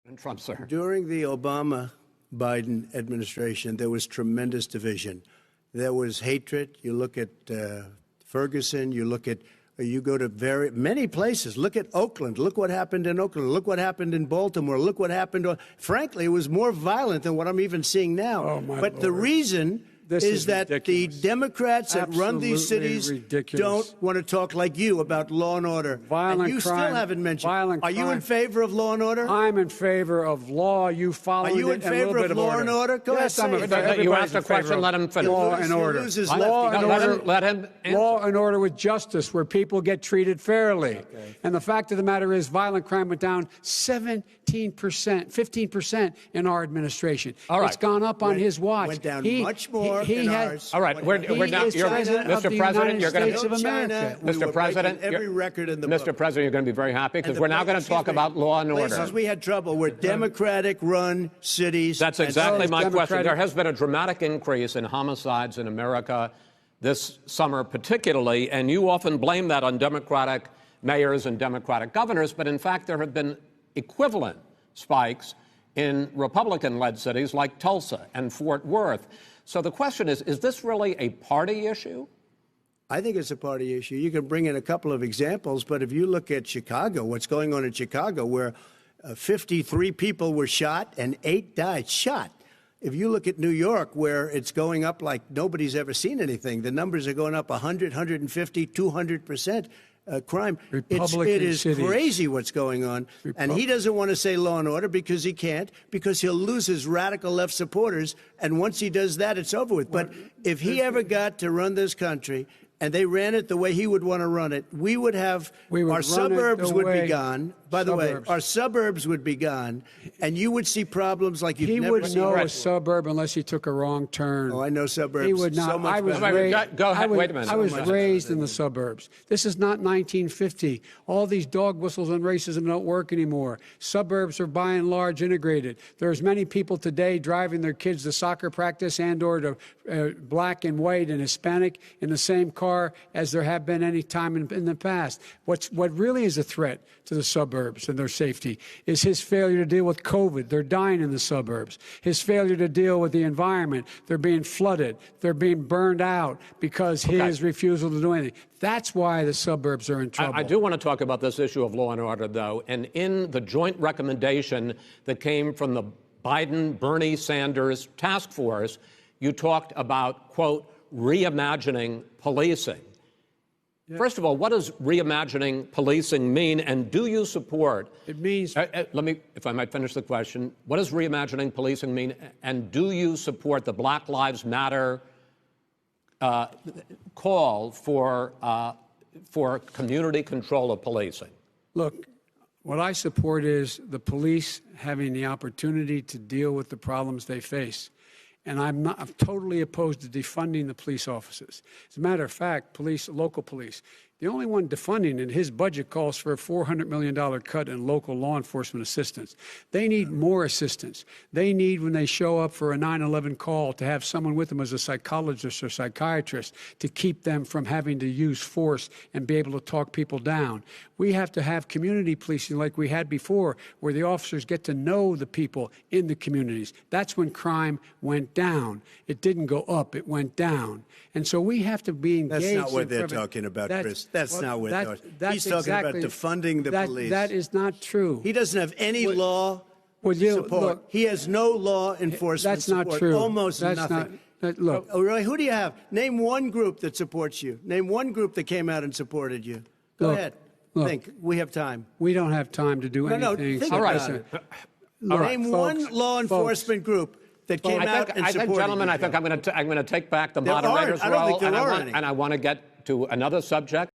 And Trump, sir. During the Obama-Biden administration, there was tremendous division. There was hatred. You look at Ferguson. You go to many places. Look at Oakland. Look what happened in Oakland. Look what happened in Baltimore. Look what happened. Frankly, it was more violent than what I'm even seeing now. Oh, my but Lord. The reason is that ridiculous. the Democrats that run these cities don't want to talk like you about law and order. Violent and you crime, still haven't mentioned. violent Are you crime. in favor of law and order? I'm in favor of law. You follow it. Are you in favor of law and order? Go Yes, ahead, I'm say in it. favor. You Everybody's asked a in favor question, of let him finish. Law and order. Loses Law and order. Let him answer. Law and order with justice, where people get treated fairly. Okay. And the fact of the matter is, violent crime went down 17%, 15% in our administration. All right. It's gone up on his watch. Went down much more in ours. All right, we're now. Mr. President, you're going to. Mr. President, every record in the Mr. book. President, you're going to be very happy because we're now going to talk about law and order. Places we had trouble were Democratic-run cities. That's exactly my question. Democratic. There has been a dramatic increase in homicides in America this summer, particularly, and you often blame that on Democratic mayors and Democratic governors, but in fact, there have been equivalent spikes in Republican-led cities like Tulsa and Fort Worth. So the question is this really a party issue? I think it's a party issue. You can bring in a couple of examples, but if you look at Chicago, what's going on in Chicago, where 53 people were shot and 8 died, shot. If you look at New York, where it's going up like nobody's ever seen anything, the numbers are going up 100, 150, 200%. Crime. It is crazy what's going on. And he doesn't want to say law and order because he can't, because he'll lose his radical left supporters. And once he does that, it's over with. But if he ever got to run this country and they ran it the way he would want to run it, our suburbs would be gone. By the way, our suburbs would be gone, and you would see problems like you've never seen. He wouldn't know a suburb unless he took a wrong turn. Oh, I know suburbs. He would not. So much Go ahead. Wait a minute. I was raised in the suburbs. This is not 1950. All these dog whistles and racism don't work anymore. Suburbs are by and large integrated. There's many people today driving their kids to soccer practice and/or to black and white and Hispanic in the same car as there have been any time in the past. What really is a threat to the suburbs and their safety is his failure to deal with COVID. They're dying in the suburbs. His failure to deal with the environment. They're being flooded. They're being burned out because his refusal to do anything. That's why the suburbs are in trouble. I do want to talk about this issue of law and order, though. And in the joint recommendation that came from the Biden-Bernie Sanders task force, you talked about, quote, reimagining policing. Yeah. First of all, what does reimagining policing mean, and do you support? It means. Let me, if I might finish the question. What does reimagining policing mean, and do you support the Black Lives Matter call for community control of policing? Look, what I support is the police having the opportunity to deal with the problems they face. And I'm totally opposed to defunding the police officers. As a matter of fact, local police, the only one defunding it, his budget calls for a $400 million cut in local law enforcement assistance. They need more assistance. They need, when they show up for a 9/11 call, to have someone with them as a psychologist or psychiatrist to keep them from having to use force and be able to talk people down. We have to have community policing like we had before, where the officers get to know the people in the communities. That's when crime went down. It didn't go up, it went down. And so we have to be engaged. That's not what they're talking about, Chris. That's not what they're talking about. He's talking about defunding the police. That is not true. He doesn't have any law support. Look, he has no law enforcement that's not support. true. Almost nothing. Look. Oh, really? Who do you have? Name one group that supports you. Name one group that came out and supported you. Go ahead. Think. We have time. We don't have time to do anything. No, think all right. Name one law enforcement group that came out and supported I think, gentlemen, you. I think I'm going to take back the moderator's role, and I want to get to another subject.